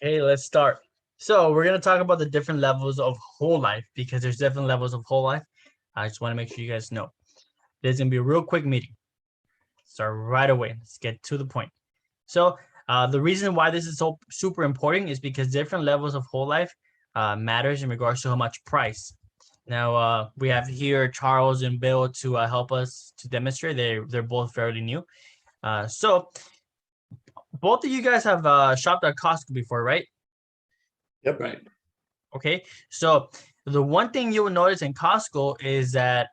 Okay, let's start. So we're gonna talk about the different levels of whole life because there's different levels of whole life. I just want to make sure you guys know. This is gonna be a real quick meeting. Start right away. Let's get to the point. So the reason why this is so super important is because different levels of whole life matters in regards to how much price. Now we have here Charles and Bill to help us to demonstrate. They're both fairly new. So both of you guys have shopped at Costco before, right? Yep. Right. Okay, so the one thing you will notice in Costco is that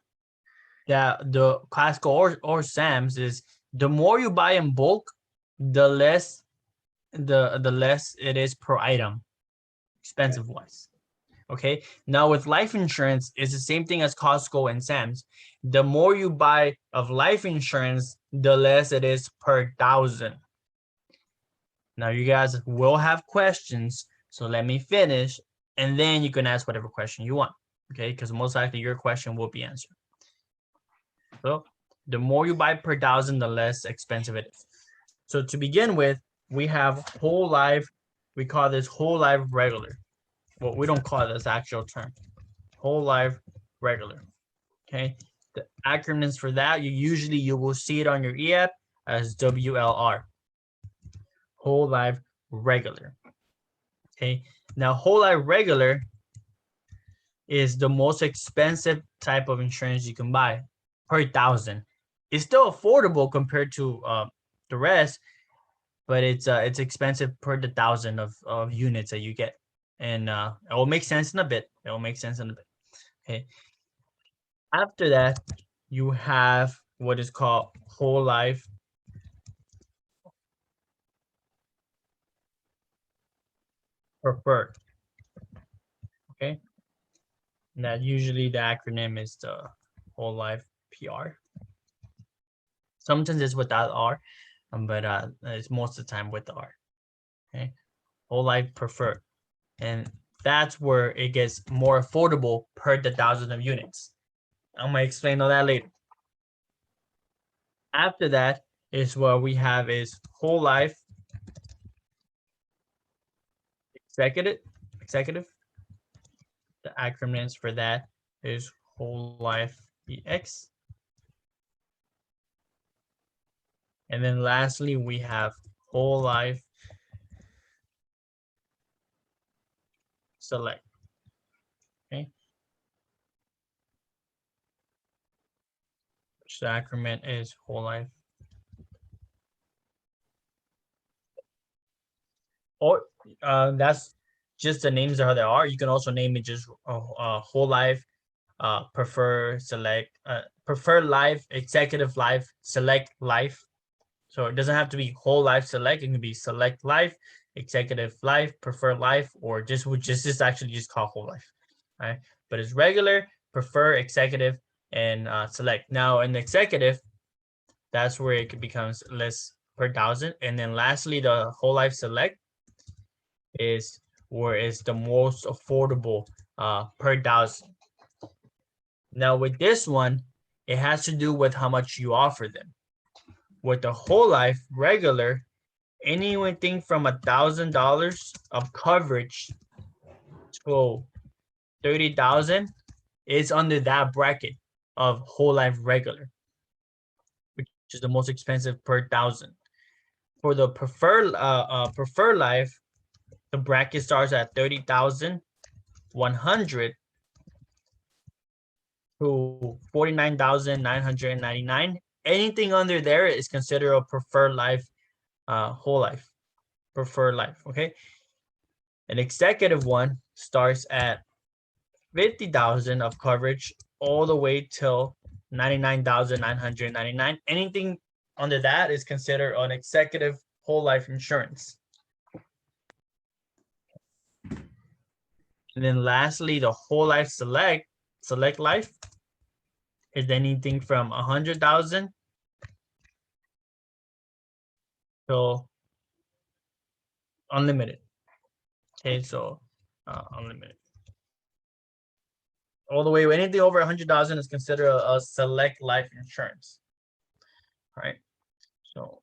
the Costco or Sam's is the more you buy in bulk, the less the less it is per item, expensive wise. Okay, now with life insurance, it's the same thing as Costco and Sam's. The more you buy of life insurance, the less it is per thousand. Now you guys will have questions, so let me finish, and then you can ask whatever question you want. Okay, because most likely your question will be answered. So the more you buy per thousand, the less expensive it is. So to begin with, we have whole life. We call this whole life regular. Well, we don't call it this actual term. Whole life regular. Okay. The acronyms for that, you will see it on your e-app as WLR. Whole life regular. Okay. Now, whole life regular is the most expensive type of insurance you can buy per thousand. It's still affordable compared to the rest, but it's expensive per the thousand of units that you get, and it will make sense in a bit. It will make sense in a bit. Okay. After that, you have what is called whole life preferred. Okay. And that usually the acronym is the whole life PR. Sometimes it's without R, but it's most of the time with the R. Okay. Whole life preferred. And that's where it gets more affordable per the thousand of units. I'm gonna explain all that later. After that is what we have is whole life executive. The acronyms for that is whole life EX. And then lastly, we have whole life select. Okay. Which the acronym is whole life. Or that's just the names are how they are. You can also name it just whole life, prefer life, executive life, select life. So it doesn't have to be whole life select. It can be select life, executive life, prefer life, or just actually just call whole life. Right. But it's regular, prefer, executive, and select. Now in executive, that's where it becomes less per thousand. And then lastly, the whole life select is where it's the most affordable per thousand. Now with this one, it has to do with how much you offer them. With the whole life regular, anything from $1,000 of coverage to 30,000 is under that bracket of whole life regular, which is the most expensive per thousand. For the preferred life, the bracket starts at 30,100 to 49,999. Anything under there is considered a preferred life, whole life, preferred life. Okay. An executive one starts at 50,000 of coverage all the way till 99,999. Anything under that is considered an executive whole life insurance. And then lastly, the whole life select life is anything from 100,000 to unlimited. Okay, so unlimited. All the way, anything over 100,000 is considered a select life insurance. All right. So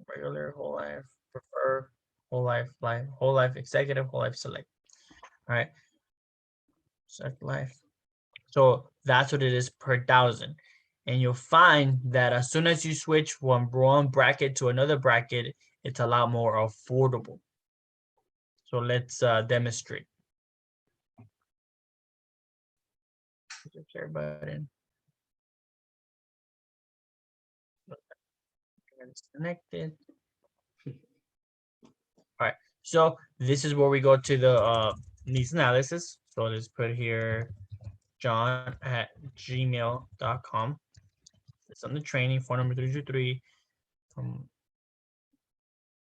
regular whole life, prefer, whole life executive, whole life select. All right. Select life. So that's what it is per 1,000. And you'll find that as soon as you switch from one bracket to another bracket, it's a lot more affordable. So let's demonstrate. Share button. It's connected. All right. So this is where we go to the needs analysis. So let's put here john@gmail.com. It's on the training, phone number 323 from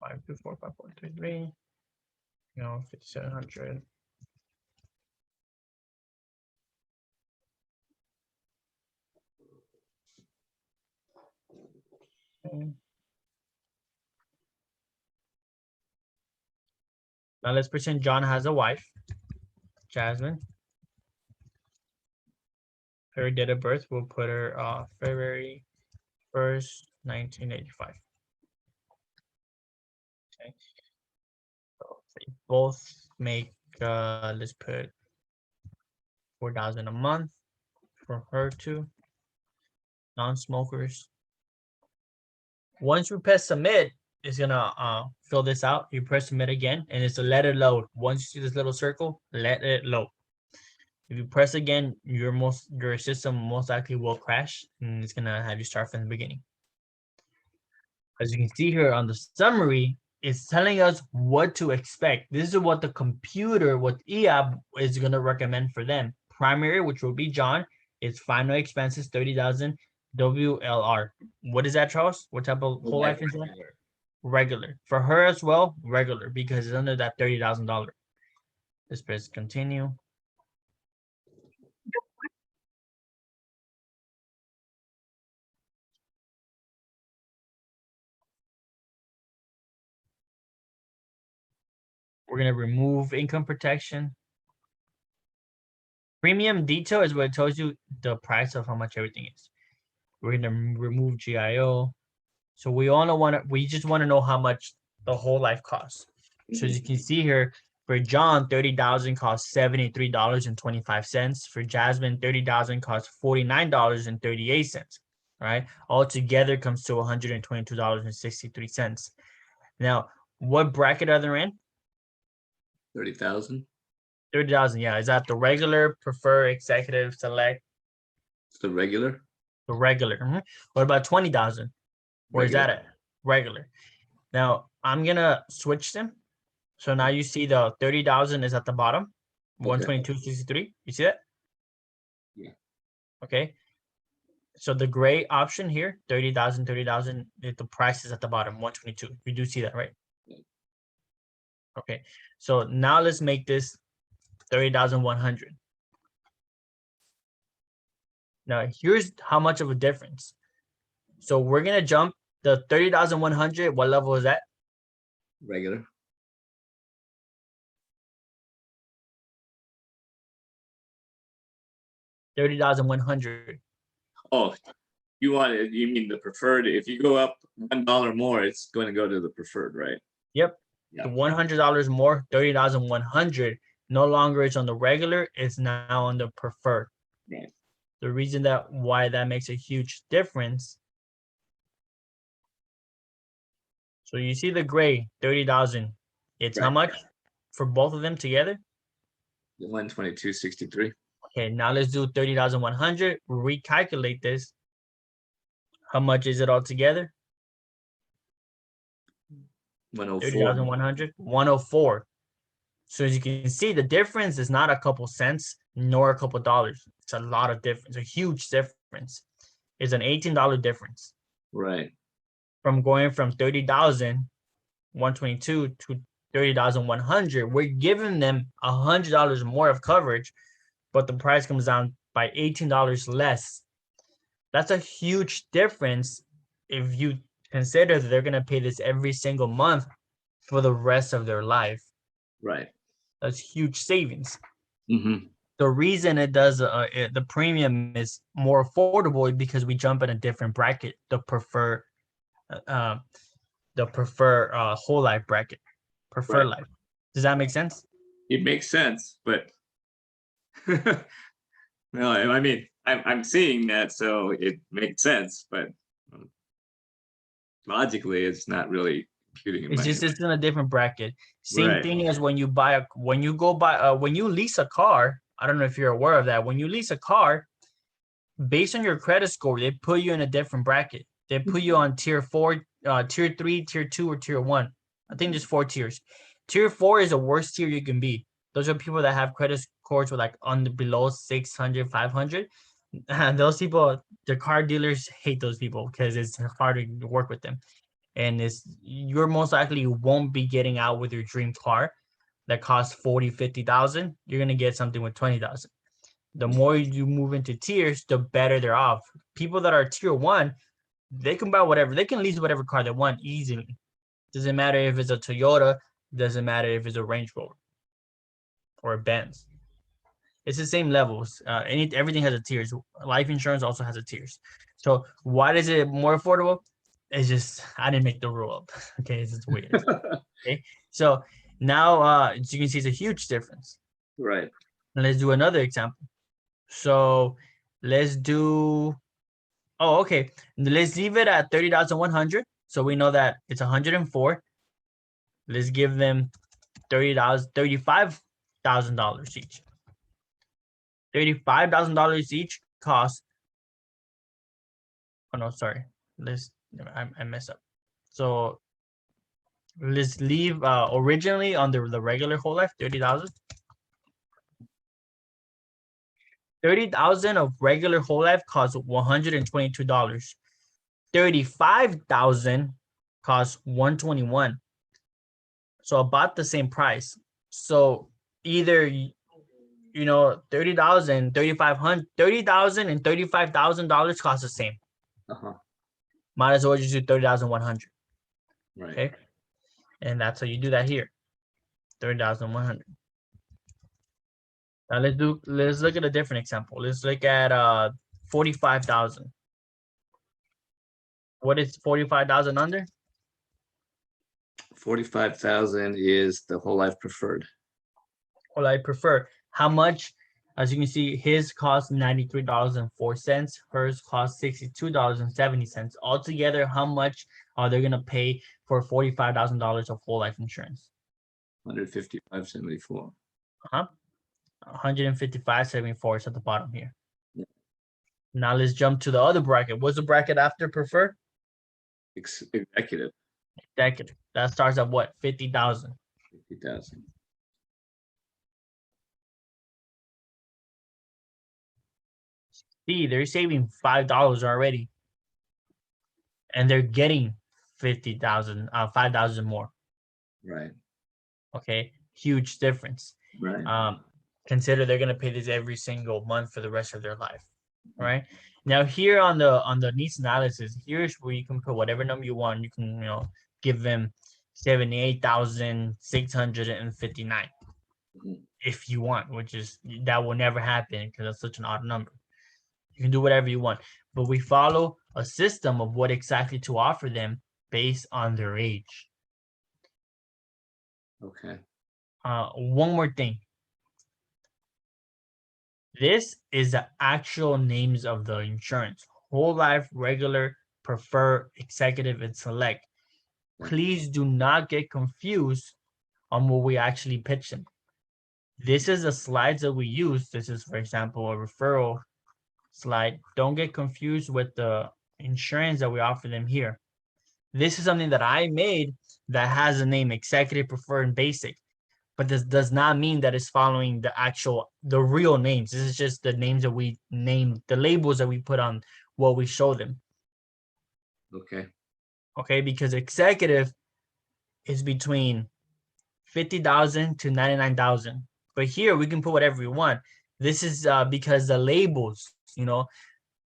5245433. 5700. Okay. Now let's pretend John has a wife, Jasmine. Her date of birth, we'll put her February 1st, 1985. Okay. So they both make let's put 4,000 a month for her too. Non-smokers. Once we press submit, it's gonna fill this out. You press submit again, and it's a let it load. Once you see this little circle, let it load. If you press again, your system most likely will crash, and it's gonna have you start from the beginning. As you can see here on the summary, it's telling us what to expect. This is what the computer, what EAP is gonna recommend for them. Primary, which will be John, is final expenses 30,000 WLR. What is that, Charles? What type of whole life insurance? Regular. For her as well, regular, because it's under that $30,000. Let's press continue. We're gonna remove income protection. Premium detail is what it tells you the price of how much everything is. We're gonna remove GIO. So we just want to know how much the whole life costs. So as you can see here, for John, 30,000 costs $73.25. For Jasmine, 30,000 costs $49.38. Right? All together comes to $122.63. Now, what bracket are they in? 30,000. 30,000. Yeah, is that the regular, preferred, executive, select? It's the regular. The regular. What about 20,000? Where's that at? Regular. Now I'm gonna switch them. So now you see the 30,000 is at the bottom, 122.63. You see that? Yeah. Okay. So the gray option here, 30,000, the price is at the bottom, 122. You do see that, right? Yeah. Okay. So now let's make this 30,100. Now here's how much of a difference. So we're gonna jump the 30,100. What level is that? Regular. $30,100. Oh, you mean the preferred? If you go up $1 more, it's going to go to the preferred, right? Yep. Yeah. The $100 more, 30,100. No longer is on the regular, it's now on the preferred. Right. The reason why that makes a huge difference. So you see the gray, 30,000. It's how much for both of them together? 122.63. Okay, now let's do 30,100. Recalculate this. How much is it all together? 104. 30,100. 104. So as you can see, the difference is not a couple cents nor a couple dollars. It's a lot of difference, a huge difference. It's an $18 difference. Right. From going from 30,122 to 30,100. We're giving them $100 more of coverage, but the price comes down by $18 less. That's a huge difference if you consider that they're going to pay this every single month for the rest of their life. Right. That's huge savings. Mm-hmm. The reason it does the premium is more affordable is because we jump in a different bracket, the preferred whole life bracket. prefer Right. life. Does that make sense? It makes sense, but no, I mean, I'm seeing that, so it makes sense, but logically, it's not really computing in It's my just head. it's in a different bracket. Same Right. thing as when you buy when you go buy when you lease a car. I don't know if you're aware of that. When you lease a car, based on your credit score, they put you in a different bracket. They put you on tier 4, tier 3, tier 2, or tier 1. I think there's 4 tiers. Tier 4 is the worst tier you can be. Those are people that have credit scores with like on the below 600, 500. And those people, the car dealers hate those people because it's hard to work with them. And it's you're most likely won't be getting out with your dream car that costs 40, 50,000. You're gonna get something with 20,000. The more you move into tiers, the better they're off. People that are tier 1, they can buy whatever, they can lease whatever car they want easily. Doesn't matter if it's a Toyota, doesn't matter if it's a Range Rover or a Benz. It's the same levels. Everything has a tiers. Life insurance also has a tiers. So why is it more affordable? It's just I didn't make the rule up. Okay, it's just weird. Okay, so now as you can see, it's a huge difference. Right. Let's do another example. So let's do. Oh, okay. Let's leave it at 30,100. So we know that it's 104. Let's give them $35,000 each. $35,000 each cost. Oh no, sorry. I messed up. So let's leave originally on the regular whole life 30,000. 30,000 of regular whole life costs $122. 35,000 costs 121. So about the same price. So either 30,000, 3,500, 30,000 and $35,000 cost the same. Uh-huh. Might as well just do 30,100. Right. Okay. And that's how you do that here. 30,100. Now let's look at a different example. Let's look at 45,000. What is 45,000 under? 45,000 is the whole life preferred. Well, I prefer. How much? As you can see, his cost $93.04. Hers cost $62.70. Altogether, how much are they gonna pay for $45,000 of whole life insurance? 155.74. 155.74 is at the bottom here. Yeah. Now let's jump to the other bracket. What's the bracket after preferred? Executive. Executive. That starts at what? 50,000. 50,000. See, they're saving $5 already, and they're getting 50,000, 5,000 more. Right. Okay, huge difference. Right. Consider they're gonna pay this every single month for the rest of their life. All right. Now here on the needs analysis, here's where you can put whatever number you want. You can give them 78,659 if you want, which is that will never happen because that's such an odd number. You can do whatever you want, but we follow a system of what exactly to offer them based on their age. Okay. One more thing. This is the actual names of the insurance: whole life, regular, prefer, executive, and select. Please do not get confused on what we actually pitch them. This is the slides that we use. This is, for example, a referral slide. Don't get confused with the insurance that we offer them here. This is something that I made that has a name: executive, preferred, and basic. But this does not mean that it's following the real names. This is just the names that we name, the labels that we put on what we show them. Okay. Okay, because executive is between 50,000 to 99,000. But here we can put whatever we want. This is because the labels,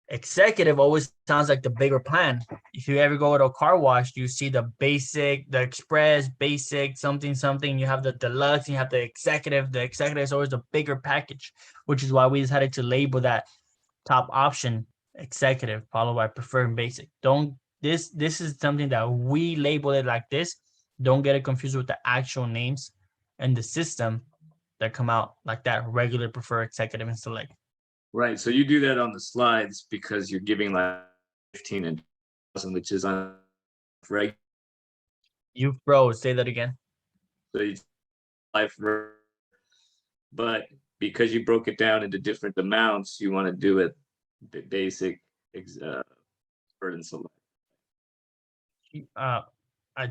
executive always sounds like the bigger plan. If you ever go to a car wash, you see the basic, the express, basic, something, something. You have the deluxe, you have the executive. The executive is always a bigger package, which is why we decided to label that top option executive, followed by preferred and basic. This is something that we label it like this Don't get it confused with the actual names and the system that come out like that: regular, preferred, executive, and select. Right. So you do that on the slides because you're giving like 15 and 1,000, which is on reg. You froze. Say that again. So you life, but because you broke it down into different amounts, you want to do it the basic, preferred and select.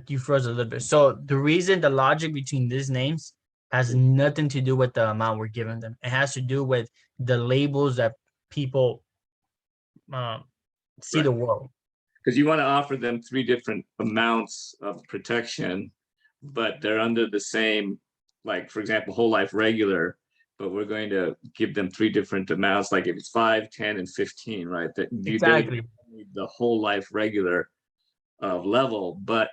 You froze a little bit. So the reason, the logic between these names has nothing to do with the amount we're giving them. It has to do with the labels that people see the Right. world. Because you want to offer them 3 different amounts of protection, but they're under the same, like, for example, whole life regular, but we're going to give them 3 different amounts, like if it's 5, 10, and 15, right? That Exactly. the whole life regular level, but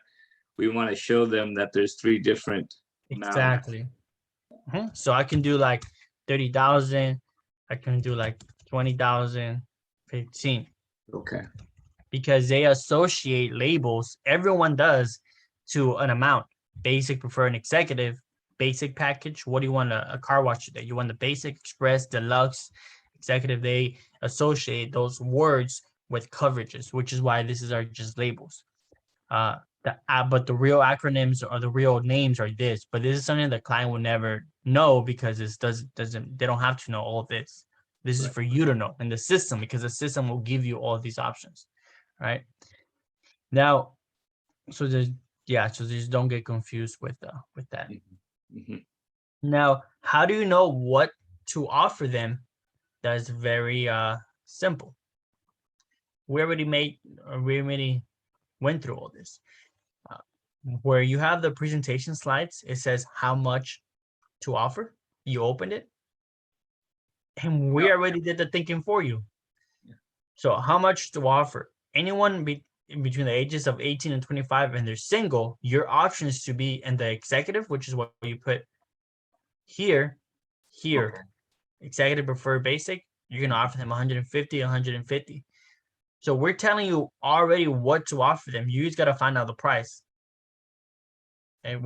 we want to show them that there's 3 different amounts. Exactly. So I can do like 30,000. I can do like 20,000, 15, Okay. because they associate labels. Everyone does to an amount: basic, preferred, and executive. Basic package. What do you want a car wash today? You want the basic, express, deluxe, executive. They associate those words with coverages, which is why this are just labels. But the real acronyms or the real names are this. But this is something the client will never know, because this doesn't they don't have to know all of this. This is Right. for you to know in the system, because the system will give you all these options, right? Now, so there's so just don't get confused with that. Mhm. Now, how do you know what to offer them? That's very simple. We already went through all this. Uh, where you have the presentation slides, it says how much to offer. You opened it, and we Yeah. already did the thinking for you. Yeah. So how much to offer? Anyone between the ages of 18 and 25 and they're single, your option is to be in the executive, which is what you put here, Okay. executive, preferred, basic. You're going to offer them 150, 150. So we're telling you already what to offer them. You just got to find out the price. And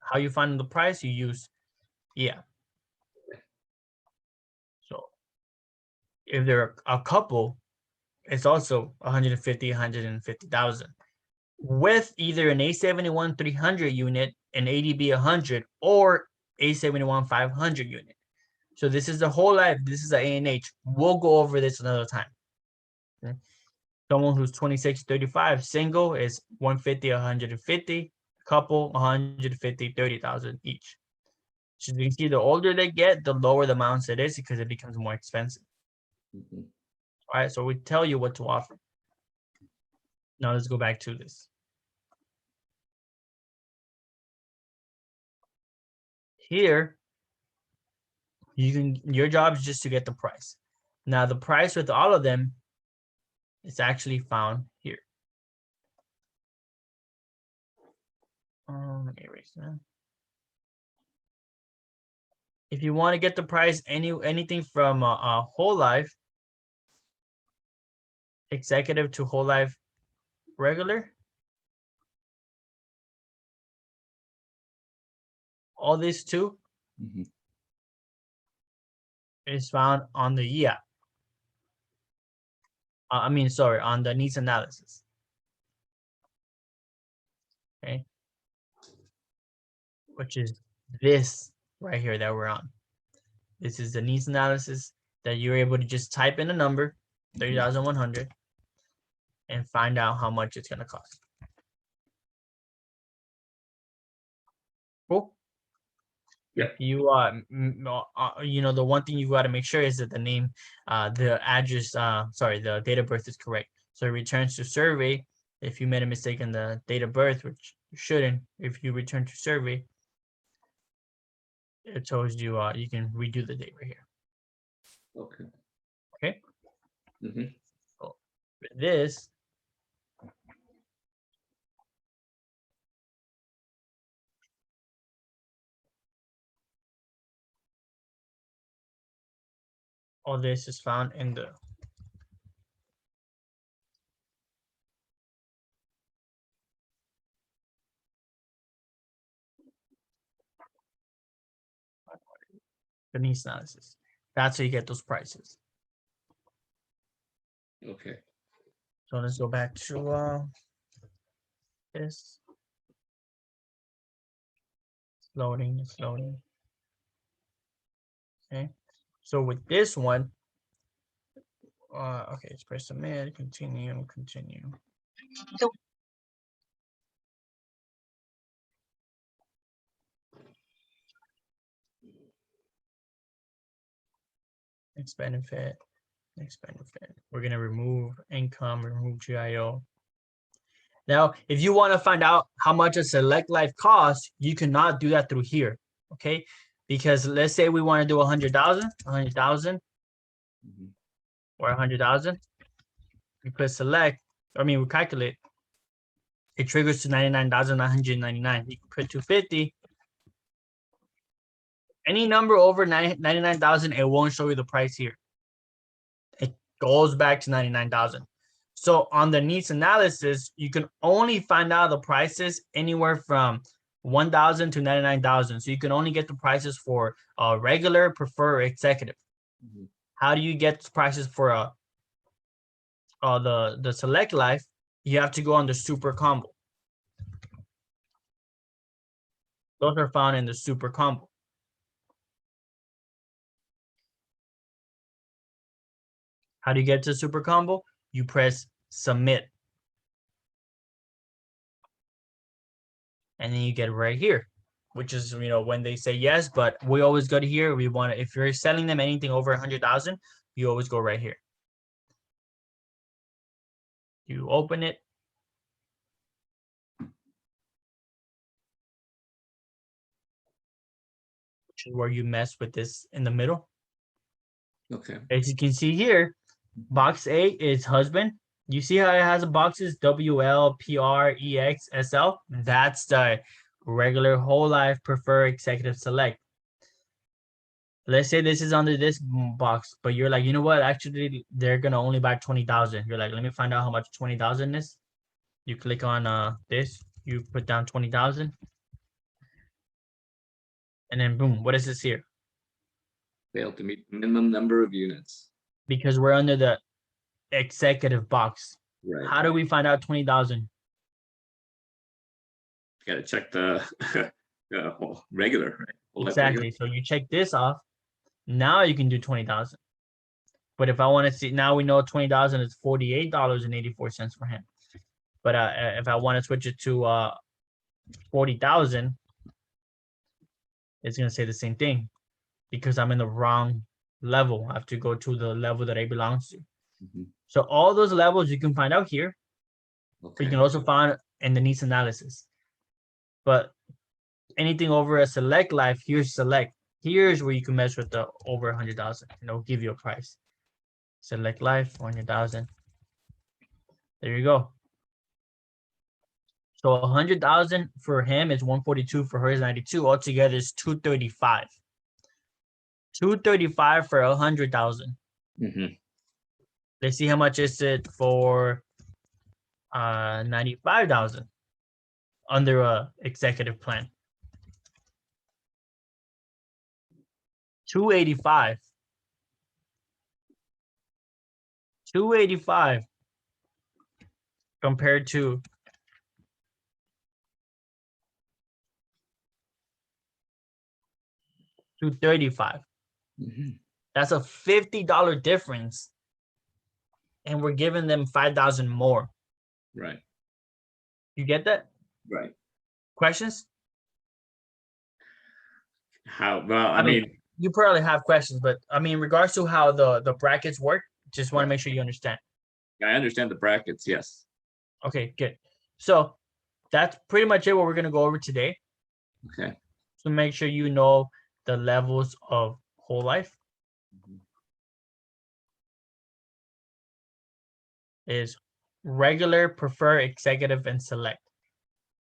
how you find the price, you use, So if they're a couple, it's also 150, 150,000 with either an A71 300 unit, an ADB 100, or A71 500 unit. So this is the whole life. This is the ANH. We'll go over this another time. Okay? Someone who's 26, 35, single is 150, 150, couple 150, 30,000 each. So you can see the older they get, the lower the amounts it is, because it becomes more expensive. Mhm. All right, so we tell you what to offer. Now let's go back to this. Here, your job is just to get the price. Now the price with all of them is actually found here. Let me erase that. If you want to get the price, anything from whole life executive to whole life regular, all these two Mhm. is found on the on the needs analysis. Okay, which is this right here that we're on. This is the needs analysis that you're able to just type in a number, 30,100, and find out how much it's going to cost. Cool. Yeah. You the one thing you got to make sure is that the name, the address, the date of birth is correct. So it returns to survey. If you made a mistake in the date of birth, which you shouldn't, if you return to survey, it tells you you can redo the date right here. Okay. Okay. Mhm. So with this, all this is found in the the needs analysis. That's how you get those prices. Okay. So let's go back to this. It's loading, it's loading. Okay. So with this one, okay, let's press submit, continue. Next benefit. We're gonna remove income, remove GIO. Now, if you want to find out how much a select life costs, you cannot do that through here, okay? Because let's say we want to do 100,000 Mhm. or 100,000. We put select, we calculate. It triggers to 99,999. You can put 250. Any number over 99,000, it won't show you the price here. It goes back to 99,000. So on the needs analysis, you can only find out the prices anywhere from 1,000 to 99,000. So you can only get the prices for regular, preferred, executive. Mhm. How do you get the prices for the select life? You have to go on the super combo. Those are found in the super combo. How do you get to super combo? You press submit. And then you get right here, which is, when they say yes, but we always go to here. We want to, if you're selling them anything over 100,000, you always go right here. You open it. Which is where you mess with this in the middle. Okay. As you can see here, box A is husband. You see how it has boxes WL, PR, EX, SL? That's the regular whole life preferred executive select. Let's say this is under this box, but you're like, you know what? Actually, they're gonna only buy 20,000. You're like, let me find out how much 20,000 is. You click on this. You put down 20,000, and then boom. What is this here? Failed to meet minimum number of units. Because we're under the executive box. Right. How do we find out 20,000? Got to check the regular. Right? Whole life Exactly. regular. So you check this off. Now you can do 20,000. But if I want to see, now we know 20,000 is $48.84 for him. But if I want to switch it to 40,000, it's gonna say the same thing because I'm in the wrong level. I have to go to the level that it belongs to. Mhm. So all those levels you can find out here. But Okay. you can also find in the needs analysis. But anything over a select life, here's select. Here's where you can mess with the over 100,000 and it'll give you a price. Select life, 100,000. There you go. So 100,000 for him is 142, for her is 92. Altogether is 235. 235 for 100,000. Mhm. Let's see how much is it for 95,000 under a executive plan. 285. 285 compared to 235. Mhm. That's a $50 difference. And we're giving them 5,000 more. Right. You get that? Right. Questions? How well? I I mean, mean, you probably have questions, but I mean, in regards to how the brackets work, just want to make sure you understand. I understand the brackets. Yes. Okay, good. So that's pretty much it what we're going to go over today. Okay. So make sure you know the levels of whole life. Mhm. Is regular, prefer, executive, and select.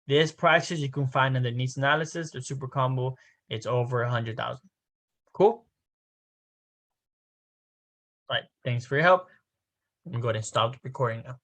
These prices you can find in the needs analysis. The super combo, it's over 100,000. Cool. All right. Thanks for your help. I'm going to stop the recording now.